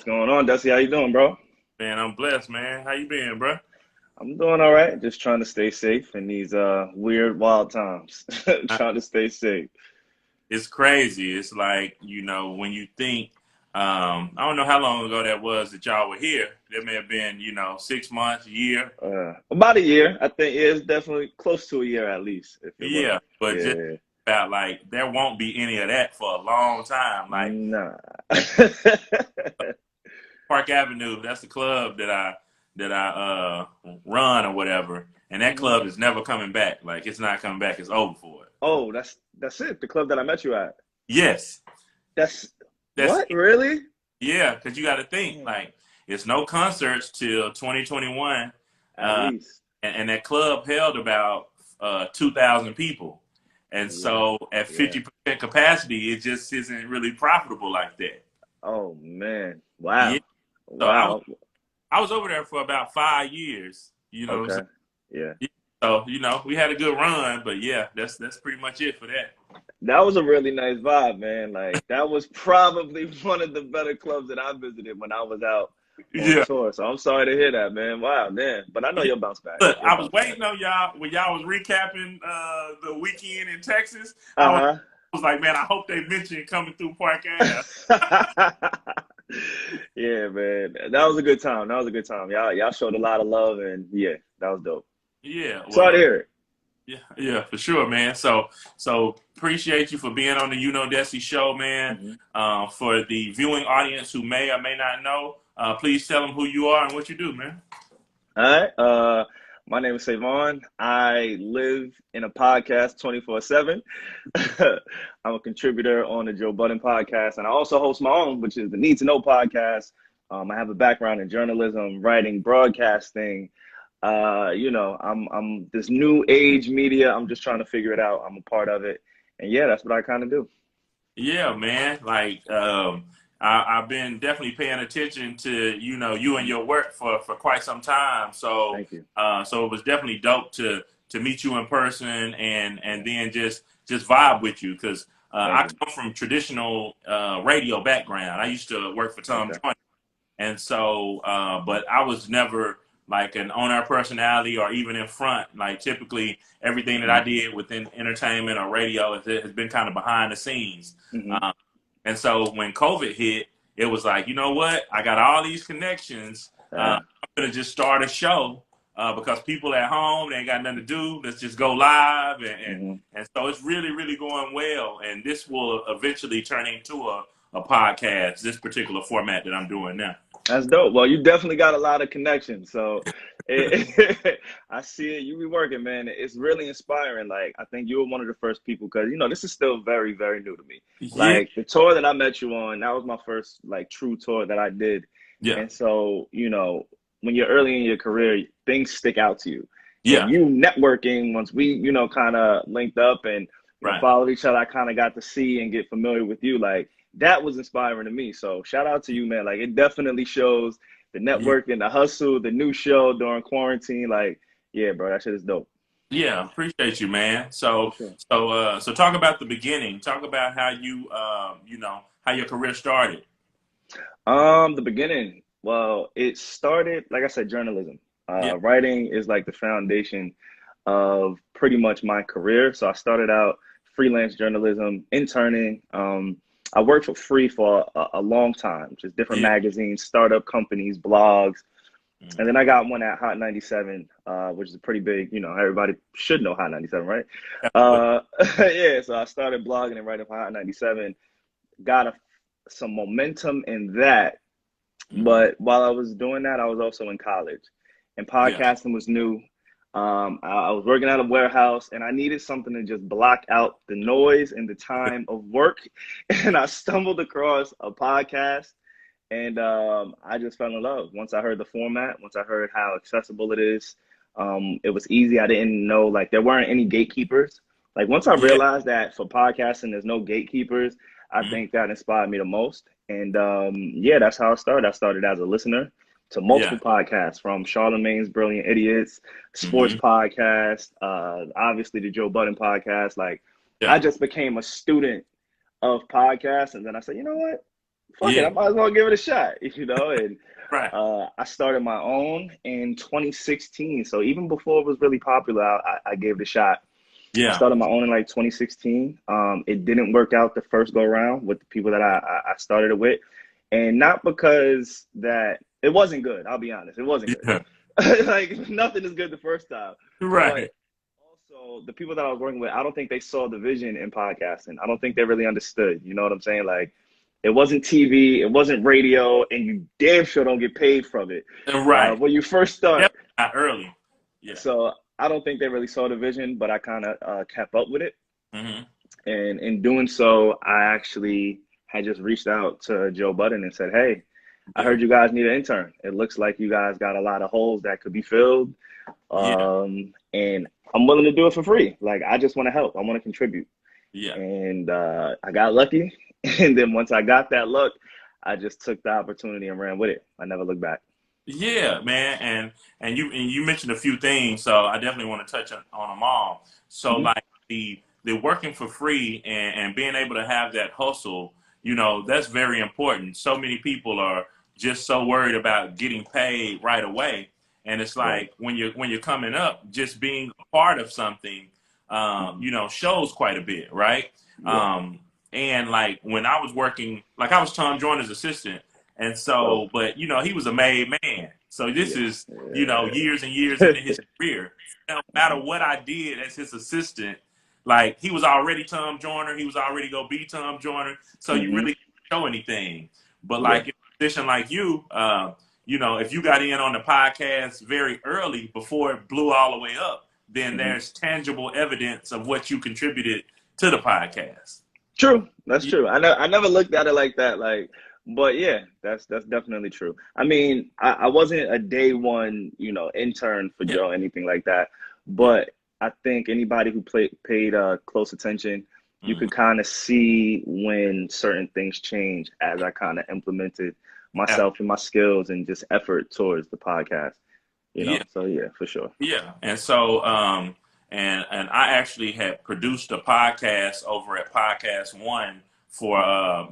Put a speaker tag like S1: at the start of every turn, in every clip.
S1: going on, Dessie? How you doing, bro?
S2: Man, I'm blessed, man. How you been, bro?
S1: I'm doing all right. Just trying to stay safe in these weird, wild times. Trying to stay safe.
S2: It's crazy. It's like, when you think, I don't know how long ago that was that y'all were here. There may have been, 6 months, a year.
S1: About a year, I think. Yeah, it's definitely close to a year at least. If it
S2: Yeah,
S1: wasn't,
S2: but just
S1: yeah,
S2: about like there won't be any of that for a long time. Like
S1: nah.
S2: Park Avenue, that's the club that I run or whatever, and that
S1: Mhm.
S2: club is never coming back. Like it's not coming back. It's over for it.
S1: Oh, that's it. The club that I met you at.
S2: Yes,
S1: That's
S2: that's
S1: what, really?
S2: Yeah, because you got to think
S1: Damn.
S2: like it's no concerts till 2021,
S1: At least,
S2: and that club held about 2,000 people, and
S1: yeah,
S2: so at
S1: yeah.
S2: 50% capacity, it just isn't really profitable like that.
S1: Oh man,
S2: Yeah,
S1: wow,
S2: so I was
S1: wow.
S2: I was over there for about 5 years.
S1: Okay, yeah.
S2: So we had a good run, but yeah, that's pretty much it for that.
S1: That was a really nice vibe, man. Like that was probably one of the better clubs that I visited when I was out on
S2: Yeah,
S1: tour. So I'm sorry to hear that, man. Wow, man. But I know
S2: yeah.
S1: you'll bounce back.
S2: Look,
S1: You'll
S2: I was
S1: bounce back.
S2: waiting on y'all when y'all was recapping the weekend in Texas.
S1: Uh
S2: Was like, man, I hope they mention coming through Park Ave.
S1: huh. Yeah, man. That was a good time. That was a good time. Y'all showed a lot of love, and yeah, that was dope.
S2: Yeah,
S1: Sorry to
S2: well,
S1: hear it.
S2: yeah, for sure, man. So appreciate you for being on the Dessie show, man.
S1: Mhm.
S2: For the viewing audience who may or may not know, please tell them who you are and what you do, man.
S1: All right. My name is SaVon. I live in a podcast 24/7. I'm a contributor on the Joe Budden podcast, and I also host my own, which is the Need to Know podcast. I have a background in journalism, writing, broadcasting. I'm this new age media. I'm just trying to figure it out. I'm a part of it, and yeah, that's what I kind of do.
S2: Yeah, man. Like, I've been definitely paying attention to you and your work for quite some time.
S1: Thank you.
S2: So it was definitely dope to meet you in person and
S1: Yeah,
S2: then just vibe with you because
S1: thank
S2: I
S1: you.
S2: come from traditional radio background. I used to work for Tom
S1: Okay.
S2: Joyner, and so but I was never like an on-air personality or even in front. Like typically everything that
S1: Hmm.
S2: I did within entertainment or radio has been kind of behind the scenes.
S1: Hmm.
S2: Um, and so when COVID hit, it was like, you know what? I got all these connections.
S1: Yeah.
S2: I'm gonna just start a show because people at home they ain't got nothing to do. Let's just go live,
S1: Hmm.
S2: and so it's really really going well. And this will eventually turn into a podcast. This particular format that I'm doing now.
S1: That's dope. Well, you definitely got a lot of connections. So I see it. You be working, man. It's really inspiring. Like, I think you were one of the first people because, this is still very, very new to me.
S2: Yeah,
S1: Like, the tour that I met you on, that was my first, like, true tour that I did.
S2: yeah,
S1: And so, when you're early in your career, things stick out to you. And
S2: yeah.
S1: you networking, once we, kind of linked up and,
S2: Right.
S1: followed each other, I kind of got to see and get familiar with you. Like, that was inspiring to me. So shout out to you, man. Like it definitely shows the
S2: Yeah.
S1: networking, the hustle, the new show during quarantine. Like, yeah, bro, that shit is dope.
S2: Yeah, appreciate you, man.
S1: For
S2: So,
S1: sure.
S2: so talk about the beginning. Talk about how how your career started.
S1: The beginning. Well, it started, like I said, journalism.
S2: Yeah,
S1: Writing is like the foundation of pretty much my career. So I started out freelance journalism, interning. I worked for free for a long time, just different
S2: yeah,
S1: magazines, startup companies, blogs. And
S2: mhm.
S1: then I got one at Hot 97, which is a pretty big, everybody should know Hot 97, right?
S2: But
S1: Uh, yeah, so I started blogging and writing for Hot 97, got some momentum in that.
S2: mhm.
S1: But while I was doing that, I was also in college, and
S2: Yeah,
S1: podcasting was new. I was working at a warehouse, and I needed something to just block out the noise and the time of work. And I stumbled across a podcast, and I just fell in love. Once I heard the format, once I heard how accessible it is, it was easy. I didn't know, like, there weren't any gatekeepers. Like, once I
S2: yeah,
S1: realized that for podcasting, there's no gatekeepers, I
S2: mhm.
S1: think that inspired me the most. And yeah, that's how I started. I started as a listener to multiple
S2: Yeah,
S1: podcasts, from Charlemagne's Brilliant Idiots, sports
S2: hmm
S1: podcast, obviously the Joe Budden podcast. Like, I
S2: yeah,
S1: just became a student of podcasts. And then I said, you know what? fuck it,
S2: Yeah.
S1: I might as well give it a shot, And
S2: Right.
S1: I started my own in 2016. So even before it was really popular, I gave it a shot. I
S2: Yeah.
S1: started my own in like 2016. It didn't work out the first go around with the people that I started it with, and not because that it wasn't good. I'll be honest, it wasn't
S2: Yeah.
S1: good. Like nothing is good the first time, but
S2: Right.
S1: also the people that I was working with, I don't think they saw the vision in podcasting. I don't think they really understood. You know what I'm saying? Like it wasn't TV, it wasn't radio, and you damn sure don't get paid from it
S2: Right.
S1: when you first start.
S2: Definitely not early. Yeah.
S1: So I don't think they really saw the vision, but I kind of kept up with it.
S2: Hmm.
S1: And in doing so, I actually had just reached out to Joe Budden and said, "Hey, I
S2: Yeah.
S1: heard you guys need an intern. It looks like you guys got a lot of holes that could be filled,
S2: Yeah.
S1: and I'm willing to do it for free. Like I just want to help. I want to contribute."
S2: Yeah.
S1: And I got lucky. And then once I got that luck, I just took the opportunity and ran with it. I never looked back.
S2: Yeah, man, and you mentioned a few things, so I definitely want to touch on them all. So
S1: Hmm.
S2: like the working for free and being able to have that hustle, that's very important. So many people are just so worried about getting paid right away, and it's
S1: Right.
S2: like when you're coming up, just being a part of something,
S1: Hmm.
S2: shows quite a bit, right?
S1: Yeah.
S2: Um, and like when I was working, like I was Tom Joyner's assistant. And
S1: Oh,
S2: so, but he was a made man. So this
S1: yeah.
S2: is,
S1: Yeah.
S2: years and years into his career. No matter
S1: Hmm.
S2: what I did as his assistant, like he was already Tom Joyner, he was already gonna be Tom Joyner. So you
S1: Hmm.
S2: really can't show anything. But
S1: Yeah.
S2: like in a position like you, if you got in on the podcast very early before it blew all the way up, then
S1: Hmm.
S2: there's tangible evidence of what you contributed to the podcast.
S1: True. That's
S2: Yeah.
S1: true. I never looked at it like that. Like, but yeah, that's definitely true. I mean, I wasn't a day one, intern for
S2: Yeah.
S1: Joe, anything like that.
S2: Yeah.
S1: But I think anybody who paid close attention, you
S2: Mhm.
S1: could kind of see when certain things change as I kind of implemented myself and my skills and just effort towards the podcast.
S2: Yeah.
S1: So yeah, for sure.
S2: Yeah, and so and I actually had produced a podcast over at Podcast One for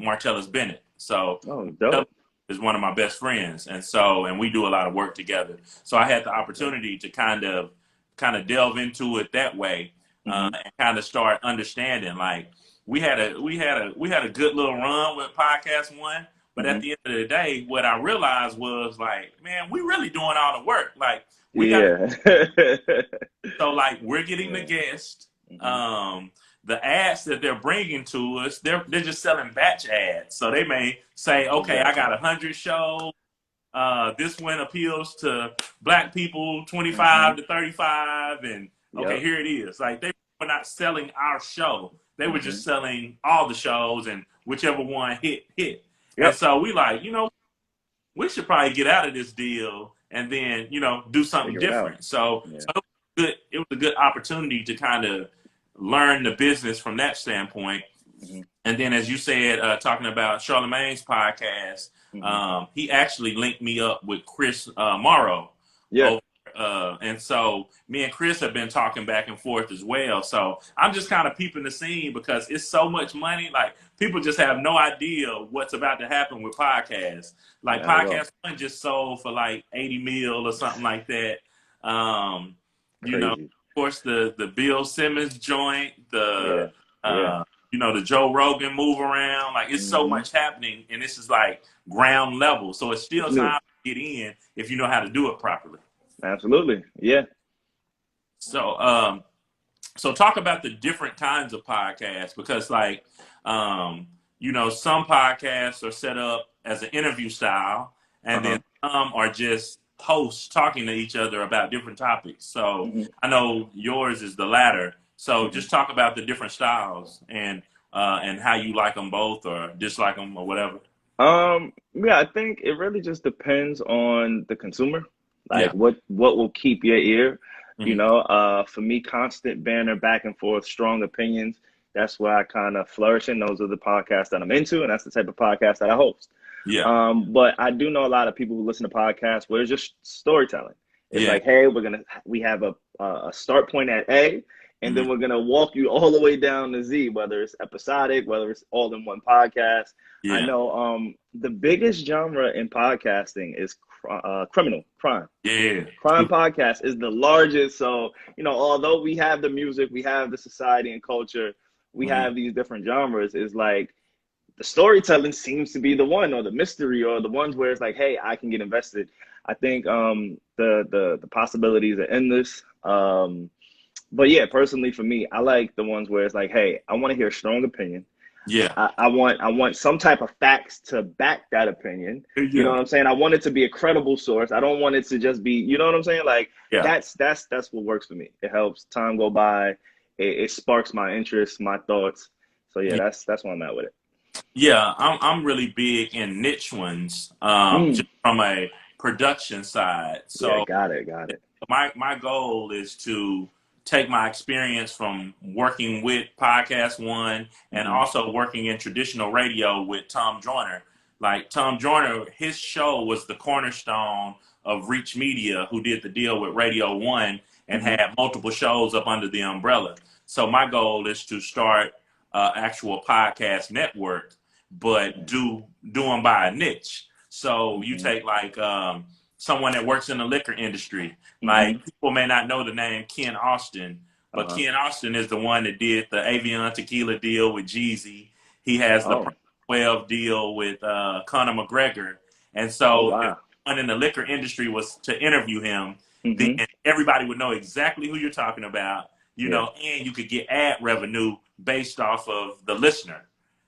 S2: Martellus Bennett. So
S1: Oh,
S2: Martellus
S1: dope.
S2: is one of my best friends, and we do a lot of work together. So I had the
S1: Dope.
S2: opportunity to kind of delve into it that way,
S1: Hmm.
S2: and kind of start understanding. Like we had a good little run with Podcast One, but at
S1: Hmm.
S2: the end of the day, what I realized was like, man, we really doing all the work. Like we got
S1: Yeah.
S2: so like we're getting the
S1: Yeah.
S2: guest.
S1: Hmm.
S2: Um, the ads that they're bringing to us, they're just selling batch ads. So they may say, okay, I
S1: Exactly.
S2: got 100 shows. This one appeals to black people
S1: Hmm.
S2: 25 to 35, and okay,
S1: Yep.
S2: here it is. Like they were not selling our show; they were
S1: Hmm.
S2: just selling all the shows, and whichever one hit. And
S1: Yep.
S2: so we like, we should probably get out of this deal and then do something
S1: Figure it out.
S2: different. So
S1: Yeah.
S2: it was a good opportunity to kind of learn the business from that standpoint.
S1: Hmm.
S2: And then, as you said, talking about Charlemagne's podcast,
S1: Hmm.
S2: he actually linked me up with Chris Morrow
S1: Yeah.
S2: over. And so me and Chris have been talking back and forth as well. So I'm just kind of peeping the scene because it's so much money. Like people just have no idea what's about to happen with podcasts. Like
S1: Not at all.
S2: Podcast One just sold for like 80 mil or something like that. Um, of
S1: Crazy.
S2: course, the Bill Simmons joint,
S1: Yeah. Yeah.
S2: uh, the Joe Rogan move around. Like it's so
S1: Hmm.
S2: much happening, and this is like ground level. So it's still
S1: It's new.
S2: time to get in if you know how to do it properly.
S1: Absolutely. Yeah.
S2: So, so talk about the different kinds of podcasts because, like, some podcasts are set up as an interview style, and
S1: Uh-huh.
S2: then some are just hosts talking to each other about different topics. So
S1: Hmm.
S2: I know yours is the latter. So
S1: Hmm.
S2: just talk about the different styles and how you like them both or dislike them or whatever.
S1: Yeah, I think it really just depends on the consumer. Like
S2: Yeah.
S1: what will keep your ear,
S2: Hmm.
S1: for me, constant banner back and forth, strong opinions. That's where I kind of flourish in. Those are the podcasts that I'm into, and that's the type of podcast that I host.
S2: Yeah.
S1: But I do know a lot of people who listen to podcasts where it's just storytelling. It's
S2: Yeah.
S1: like, hey, we have a start point at A, and then we're going to walk you all the way down to Z, whether it's episodic, whether it's all in one podcast. I
S2: Yeah.
S1: know the biggest genre in podcasting is criminal crime.
S2: Yeah.
S1: Crime podcast is the largest. So, you know, although we have the music, we have the society and culture, we have these different genres, is like the storytelling seems to be the one, or the mystery, or the ones where it's like, hey, I can get invested. I think the possibilities are endless. But yeah, personally for me, I like the ones where it's like, hey, I want to hear a strong opinion.
S2: Yeah.
S1: I want some type of facts to back that opinion.
S2: Yeah.
S1: You know what I'm saying? I want it to be a credible source. I don't want it to just be, you know what I'm saying? Like that's what works for me. It helps time go by. It sparks my interest, my thoughts. So yeah, that's where I'm at with it.
S2: Yeah, I'm really big in niche ones, just from a production side. So
S1: yeah, got it.
S2: My goal is to take my experience from working with Podcast One and also working in traditional radio with Tom Joyner. Like Tom Joyner, his show was the cornerstone of Reach Media, who did the deal with Radio One and had multiple shows up under the umbrella. So my goal is to start actual podcast network, but do them by a niche. So you take like someone that works in the liquor industry. Like people may not know the name Ken Austin, but Ken Austin is the one that did the Avion Tequila deal with Jeezy. He has the 12 deal with Conor McGregor. And so if someone in the liquor industry was to interview him, then everybody would know exactly who you're talking about, you know, and you could get ad revenue based off of the listener,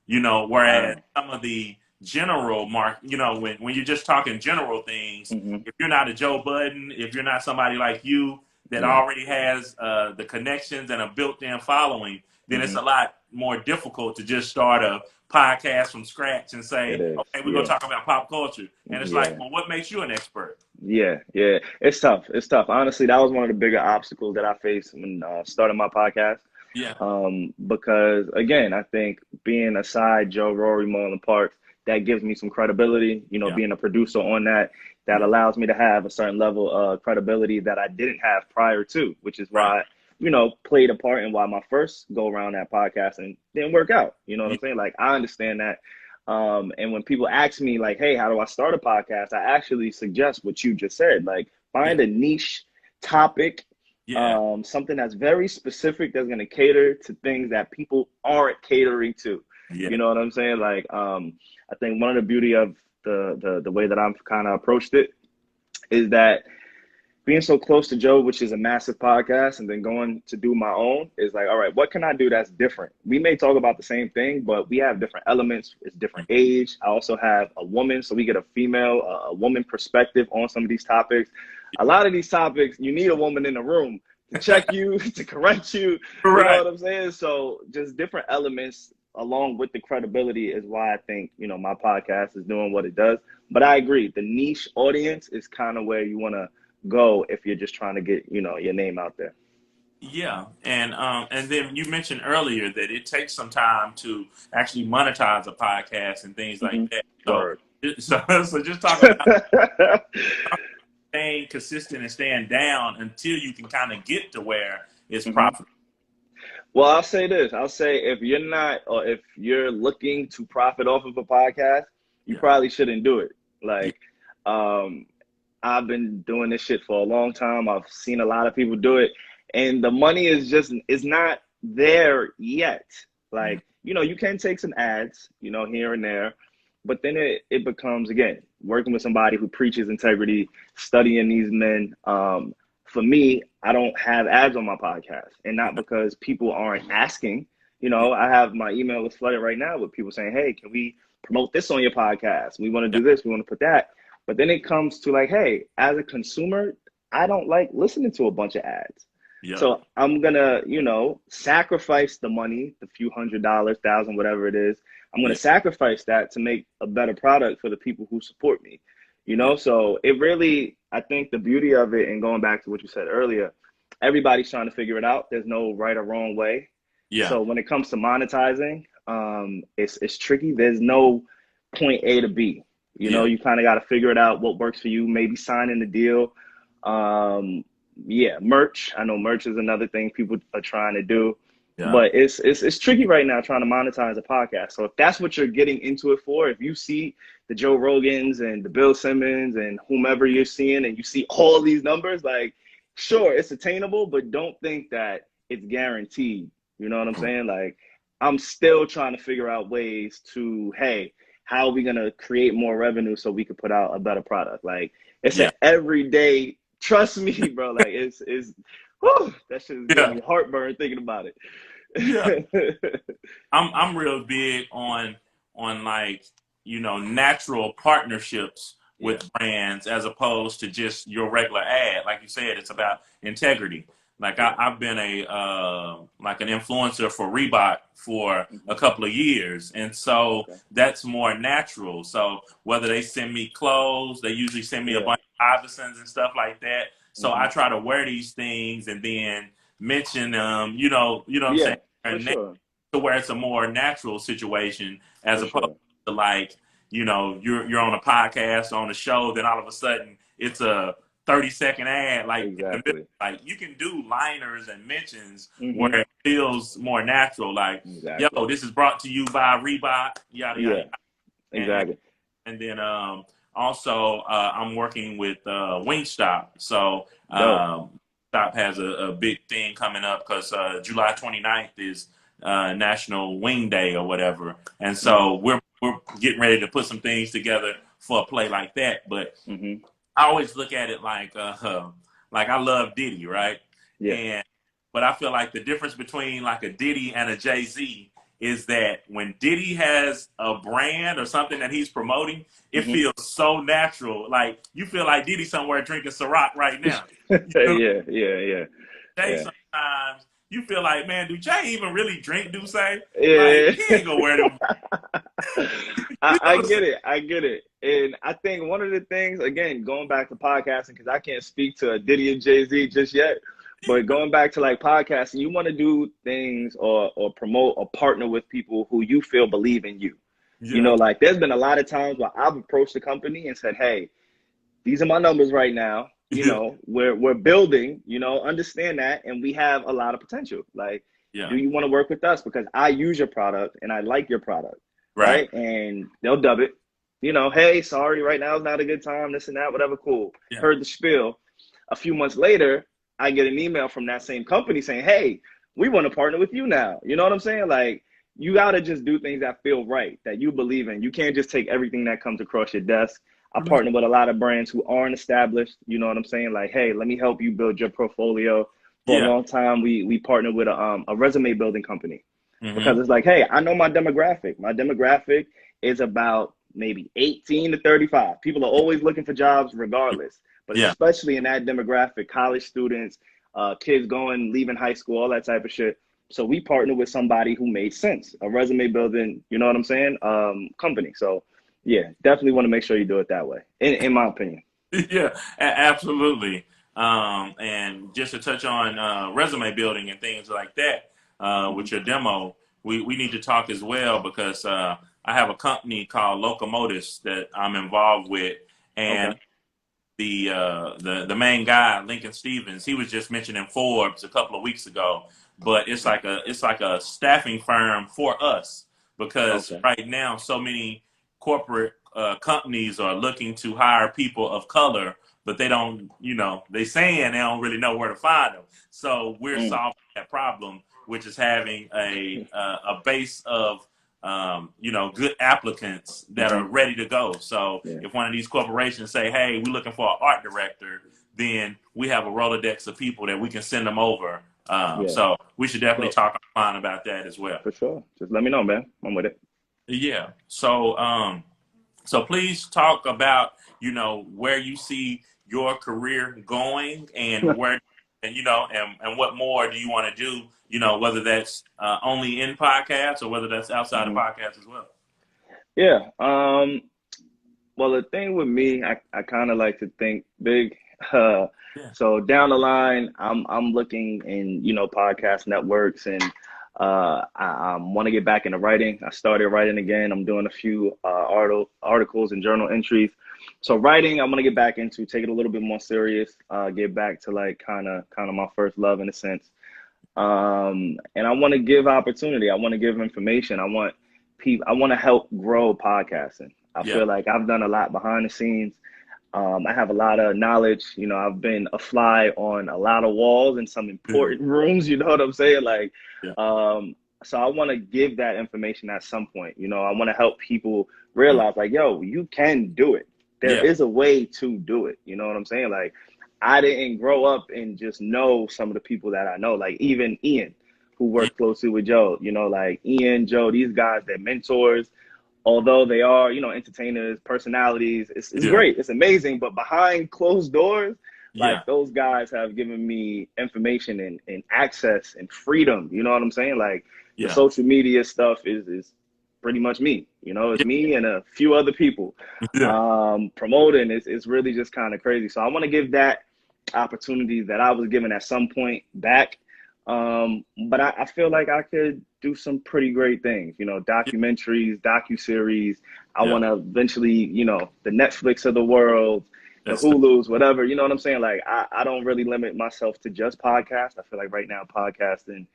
S2: you know, whereas some of the general you know, when you're just talking general things, if you're not a Joe Budden, if you're not somebody like you that already has the connections and a built-in following, then it's a lot more difficult to just start a podcast from scratch and say, okay, we're going to talk about pop culture. And it's like, well, what makes you an expert?
S1: Yeah. It's tough. Honestly, that was one of the bigger obstacles that I faced when starting my podcast.
S2: Yeah.
S1: Because again, I think being a side Joe, Rory Mal, and Parks, that gives me some credibility, you know, being a producer on that allows me to have a certain level of credibility that I didn't have prior to, which is why, you know, played a part in why my first go around that podcast and didn't work out. You know what I'm saying? Like, I understand that. And when people ask me like, hey, how do I start a podcast? I actually suggest what you just said, like find a niche topic, something that's very specific, that's going to cater to things that people aren't catering to. You know what I'm saying? Like, I think one of the beauty of the way that I've kind of approached it is that being so close to Joe, which is a massive podcast, and then going to do my own is like, all right, what can I do that's different? We may talk about the same thing, but we have different elements. It's different age. I also have a woman, so we get a female, a woman perspective on some of these topics. A lot of these topics, you need a woman in the room to check you, to correct you. You know what I'm saying? So just different elements along with the credibility is why I think, you know, my podcast is doing what it does. But I agree, the niche audience is kind of where you want to go if you're just trying to get, you know, your name out there.
S2: Yeah, and then you mentioned earlier that it takes some time to actually monetize a podcast and things like that. So just talk about staying consistent and staying down until you can kind of get to where it's profitable.
S1: Well, I'll say this. I'll say if you're not, or if you're looking to profit off of a podcast, you probably shouldn't do it. Like, I've been doing this shit for a long time. I've seen a lot of people do it, and the money is not there yet. Like, you know, you can take some ads, you know, here and there, but then it becomes, again, working with somebody who preaches integrity, studying these men. For me, I don't have ads on my podcast, and not because people aren't asking. You know, I have my email is flooded right now with people saying, hey, can we promote this on your podcast? We want to do this. We want to put that. But then it comes to like, hey, as a consumer, I don't like listening to a bunch of ads. So I'm going to, you know, sacrifice the money, the few $100s, $1,000, whatever it is. I'm going to sacrifice that to make a better product for the people who support me. You know, so it really, I think the beauty of it, and going back to what you said earlier, everybody's trying to figure it out. There's no right or wrong way. So when it comes to monetizing, it's tricky. There's no point A to B. You know, you kind of got to figure it out, what works for you, maybe signing the deal. yeah, merch. I know merch is another thing people are trying to do.
S2: Yeah.
S1: But it's tricky right now trying to monetize a podcast. So if that's what you're getting into it for, if you see the Joe Rogans and the Bill Simmons and whomever you're seeing and you see all these numbers, like, sure, it's attainable, but don't think that it's guaranteed. You know what I'm saying? Like, I'm still trying to figure out ways to, hey, how are we going to create more revenue so we could put out a better product? Like, it's
S2: Yeah.
S1: an everyday, trust me, bro. Like, whew, that shit is giving
S2: Yeah.
S1: me heartburn thinking about it.
S2: Yeah. I'm real big on like, you know, natural partnerships with
S1: Yeah.
S2: brands as opposed to just your regular ad. Like you said, it's about integrity. Like
S1: Yeah.
S2: I've been like an influencer for Reebok for a couple of years, and so
S1: Okay.
S2: that's more natural. So whether they send me clothes, they usually send me a
S1: Yeah.
S2: bunch of Iversons and stuff like that. So
S1: Hmm.
S2: I try to wear these things and then mention them. You know what I'm saying?
S1: Yeah, for sure.
S2: To where it's a more natural situation as
S1: For
S2: opposed
S1: sure.
S2: to like, you know, you're on a podcast on a show, then all of a sudden it's a 30-second ad like in the middle.
S1: Exactly.
S2: Like you can do liners and mentions where
S1: Hmm.
S2: it feels more natural. Like, yo,
S1: Exactly.
S2: this is brought to you by Reebok, yada yada
S1: Yeah,
S2: yada. And,
S1: exactly.
S2: and then also I'm working with Wingstop. So
S1: Dope.
S2: Stop has a big thing coming up because July 29th is National Wing Day or whatever, and
S1: Hmm.
S2: so we're getting ready to put some things together for a play like that. But
S1: Hmm.
S2: I always look at it like I love Diddy, right?
S1: Yeah.
S2: And but I feel like the difference between like a Diddy and a Jay-Z is that when Diddy has a brand or something that he's promoting, it
S1: Hmm.
S2: feels so natural. Like you feel like Diddy somewhere drinking Ciroc right now. You know,
S1: Yeah, yeah, yeah,
S2: Jay
S1: yeah.
S2: sometimes you feel like, man, do Jay even really drink Douce? Like
S1: Yeah.
S2: he ain't gonna wear them. You know
S1: I
S2: what I'm
S1: get it. I get it. And I think one of the things, again, going back to podcasting, because I can't speak to Diddy and Jay-Z just yet, but going back to like podcasting, you want to do things or promote or partner with people who you feel believe in you. You
S2: saying?
S1: know, like there's been a lot of times where I've approached the company and said, hey, these are my numbers right now. You
S2: Yeah,
S1: know, we're building, you know, understand that. And we have a lot of potential. Like,
S2: yeah,
S1: do you want to work with us? Because I use your product and I like your product.
S2: right.
S1: Right. And they'll dub it, you know, hey, sorry, right now is not a good time, this and that, whatever, cool.
S2: Yeah,
S1: Heard the spiel. A few months later, I get an email from that same company saying, hey, we want to partner with you now. You know what I'm saying? Like, you got to just do things that feel right, that you believe in. You can't just take everything that comes across your desk. I partner with a lot of brands who aren't established. You know what I'm saying? Like, hey, let me help you build your portfolio. For a
S2: yeah.
S1: long time, we partnered with a resume building company because
S2: Mm-hmm.
S1: it's like, hey, I know my demographic. My demographic is about maybe 18 to 35. People are always looking for jobs regardless, but
S2: Yeah,
S1: especially in that demographic, college students, kids going, leaving high school, all that type of shit. So we partnered with somebody who made sense, a resume building, you know what I'm saying, company. So yeah, definitely want to make sure you do it that way, in my opinion.
S2: yeah, absolutely. And just to touch on resume building and things like that
S1: Hmm.
S2: with your demo, we need to talk as well because I have a company called Locomotives that I'm involved with, and
S1: Okay.
S2: the main guy, Lincoln Stevens, he was just mentioning Forbes a couple of weeks ago. But it's like a staffing firm for us because
S1: Okay.
S2: right now so many corporate companies are looking to hire people of color, but they don't, you know, they saying they don't really know where to find them. So we're
S1: Mm.
S2: solving that problem, which is having a base of you know, good applicants that
S1: Hmm.
S2: are ready to go. So
S1: Yeah.
S2: if one of these corporations say, "Hey, we're looking for an art director," then we have a Rolodex of people that we can send them over.
S1: Yeah.
S2: So we should definitely
S1: Dope.
S2: talk offline about that as well.
S1: For sure. Just let me know, man. I'm with it.
S2: Yeah. So please talk about, you know, where you see your career going and where, and, you know, and what more do you want to do, you know, whether that's only in podcasts or whether that's outside of
S1: Hmm.
S2: podcasts as well.
S1: Yeah. Well, the thing with me, I kind of like to think big. Uh,
S2: Yeah.
S1: so down the line, I'm looking in, you know, podcast networks, and I want to get back into writing. I started writing again. I'm doing a few articles and journal entries. So writing, I'm gonna get back into, take it a little bit more serious, get back to like kind of my first love in a sense. And I want to give opportunity. I want to give information. I want people. I want to help grow podcasting. I
S2: Yeah.
S1: feel like I've done a lot behind the scenes. I have a lot of knowledge. You know, I've been a fly on a lot of walls in some important rooms. You know what I'm saying? Like,
S2: Yeah.
S1: so I want to give that information at some point. You know, I want to help people realize, like, yo, you can do it. There
S2: Yeah.
S1: is a way to do it. You know what I'm saying? Like, I didn't grow up and just know some of the people that I know, like even Ian, who worked closely with Joe. You know, like Ian, Joe, these guys, they're mentors. Although they are, you know, entertainers, personalities, it's great, it's amazing. But behind closed doors, like those guys have given me information and access and freedom. You know what I'm saying? Like the social media stuff is pretty much me. You know, it's me and a few other people promoting. It's really just kind of crazy. So I want to give that opportunity that I was given at some point back. But I feel like I could do some pretty great things, you know, documentaries, docuseries. I want to eventually, you know, the Netflix of the world, the Hulus, whatever, you know what I'm saying? Like, I don't really limit myself to just podcasts. I feel like right now podcasting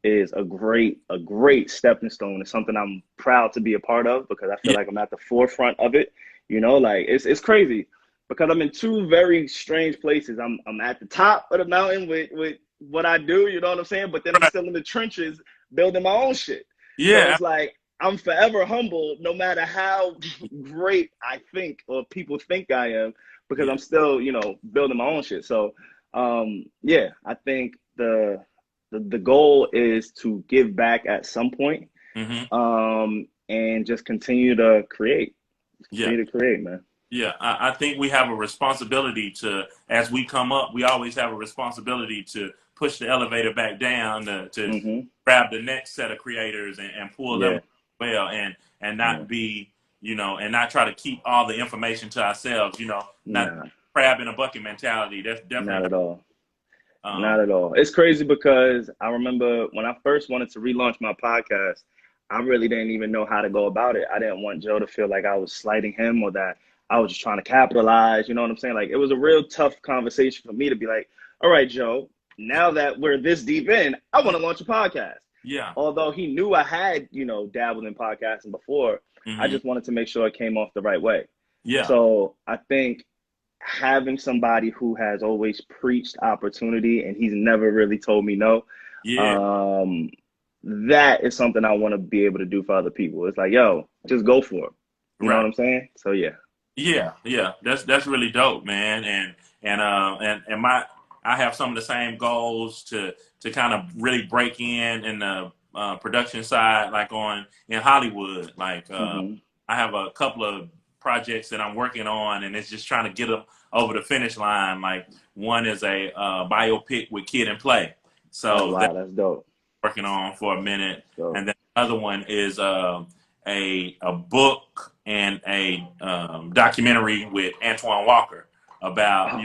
S1: is a great stepping stone. It's something I'm proud to be a part of because I feel like I'm at the forefront of it. You know, like it's crazy because I'm in two very strange places. I'm at the top of the mountain with what I do, you know what I'm saying? But then I'm still in the trenches building my own shit. So it's like I'm forever humble no matter how great I think or people think I am because I'm still, you know, building my own shit. So I think the goal is to give back at some point, and just continue to create. Continue to create, man.
S2: Yeah, I think we have a responsibility to, as we come up, we always have a responsibility to push the elevator back down to grab the next set of creators and pull them well and not be, you know, and not try to keep all the information to ourselves, you know, not crab in a bucket mentality. That's definitely
S1: not at all. Not at all. It's crazy because I remember when I first wanted to relaunch my podcast, I really didn't even know how to go about it. I didn't want Joe to feel like I was slighting him or that I was just trying to capitalize. You know what I'm saying? Like, it was a real tough conversation for me to be like, all right, Joe, now that we're this deep in, I want to launch a podcast.
S2: Yeah.
S1: Although he knew I had, you know, dabbled in podcasting before, I just wanted to make sure it came off the right way.
S2: Yeah.
S1: So I think having somebody who has always preached opportunity and he's never really told me no, that is something I want to be able to do for other people. It's like, yo, just go for it. You know what I'm saying? So
S2: yeah, that's really dope, man. And I have some of the same goals to kind of really break in the production side, like in Hollywood. Like I have a couple of projects that I'm working on, and it's just trying to get them over the finish line. Like one is a biopic with Kid and Play. So
S1: that's dope.
S2: Working on for a minute, and then the other one is a book and a documentary with Antoine Walker about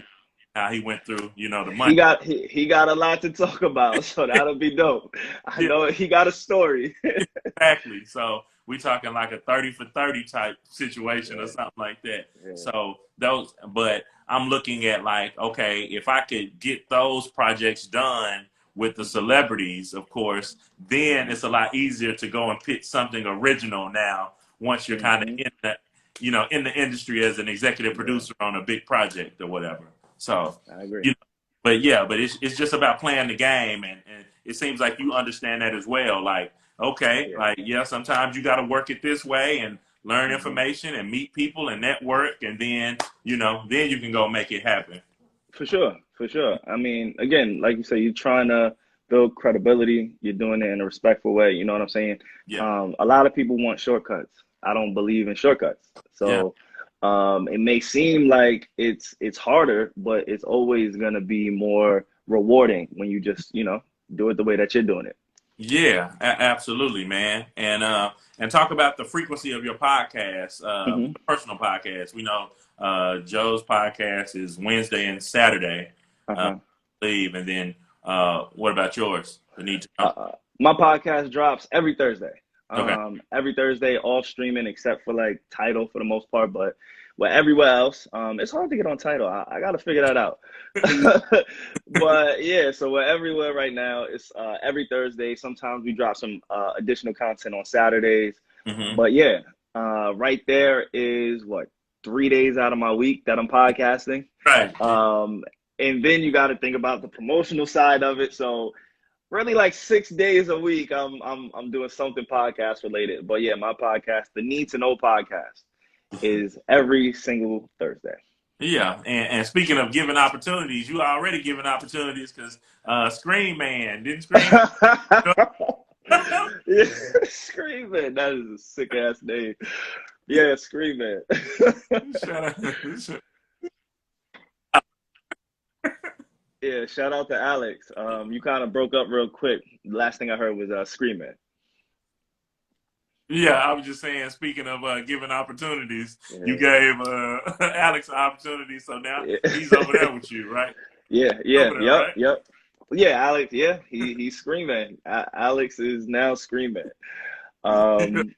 S2: how he went through, you know, the money.
S1: He got a lot to talk about, so that'll be dope. I know he got a story.
S2: Exactly. So we talking like a 30 for 30 type situation or something like that. So but I'm looking at like, okay, if I could get those projects done with the celebrities, of course, then it's a lot easier to go and pitch something original now once you're kind of in the, you know, in the industry as an executive producer on a big project or whatever. So
S1: I agree.
S2: You know, but it's just about playing the game, and it seems like you understand that as well. Like, okay, sometimes you got to work it this way and learn information and meet people and network, and then, you know, then you can go make it happen.
S1: For sure. I mean, again, like you say, you're trying to build credibility. You're doing it in a respectful way. You know what I'm saying?
S2: Yeah.
S1: A lot of people want shortcuts. I don't believe in shortcuts. So it may seem like it's harder, but it's always going to be more rewarding when you just, you know, do it the way that you're doing it.
S2: Yeah, absolutely, man. And talk about the frequency of your podcast, personal podcast. We know Joe's podcast is Wednesday and Saturday, I believe. And then what about yours?
S1: My podcast drops every Thursday.
S2: Okay.
S1: Every Thursday, all streaming except for like Tidal for the most part. But well, everywhere else. It's hard to get on title. I got to figure that out. But yeah, so we're everywhere right now. It's every Thursday. Sometimes we drop some additional content on Saturdays.
S2: Mm-hmm.
S1: But yeah, right there is what, 3 days out of my week that I'm podcasting.
S2: Right.
S1: And then you got to think about the promotional side of it. So really, like 6 days a week, I'm doing something podcast related. But yeah, my podcast, the Need to Know podcast, is every single Thursday.
S2: Yeah, and speaking of giving opportunities, you already giving opportunities because Scream Man didn't Scream.
S1: Yeah, Scream Man. That is a sick ass name. Yeah, Scream Man.
S2: Shout out.
S1: Yeah, shout out to Alex. You kind of broke up real quick. The last thing I heard was Scream Man.
S2: Yeah, I was just saying, speaking of giving opportunities,
S1: Yeah.
S2: you gave Alex an opportunity, so now he's over there with you, right?
S1: Yeah,
S2: There, right?
S1: yep. Yeah, Alex, yeah, he's Scream Man. Alex is now Scream Man.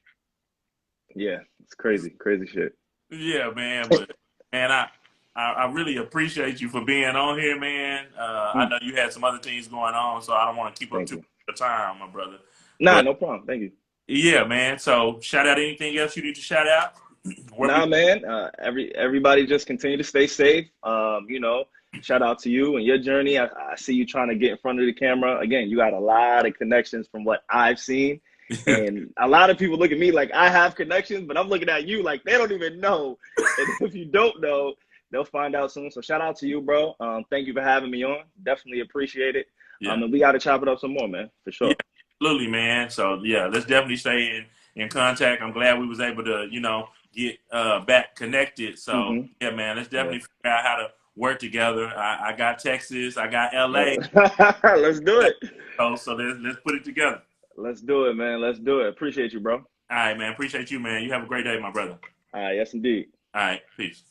S1: Yeah, it's crazy shit.
S2: Yeah, man, but man, I really appreciate you for being on here, man. I know you had some other things going on, so I don't want to keep up too much of the time, my brother.
S1: Nah, no problem. Thank you.
S2: Yeah, man. So shout out anything else you need to shout out?
S1: Nah, man. Everybody just continue to stay safe. You know, shout out to you and your journey. I see you trying to get in front of the camera. Again, you got a lot of connections from what I've seen. And a lot of people look at me like I have connections, but I'm looking at you like they don't even know. And if you don't know, they'll find out soon. So shout out to you, bro. Thank you for having me on. Definitely appreciate it.
S2: Yeah.
S1: And we got to chop it up some more, man, for sure.
S2: Yeah, absolutely, man. So yeah, let's definitely stay in contact. I'm glad we was able to, get back connected. So yeah, man, let's definitely figure out how to work together. I got Texas, I got LA.
S1: Let's do it.
S2: So let's put it together.
S1: Let's do it, man. Let's do it. Appreciate you, bro.
S2: All right, man. Appreciate you, man. You have a great day, my brother.
S1: All right, yes, indeed.
S2: All right, peace.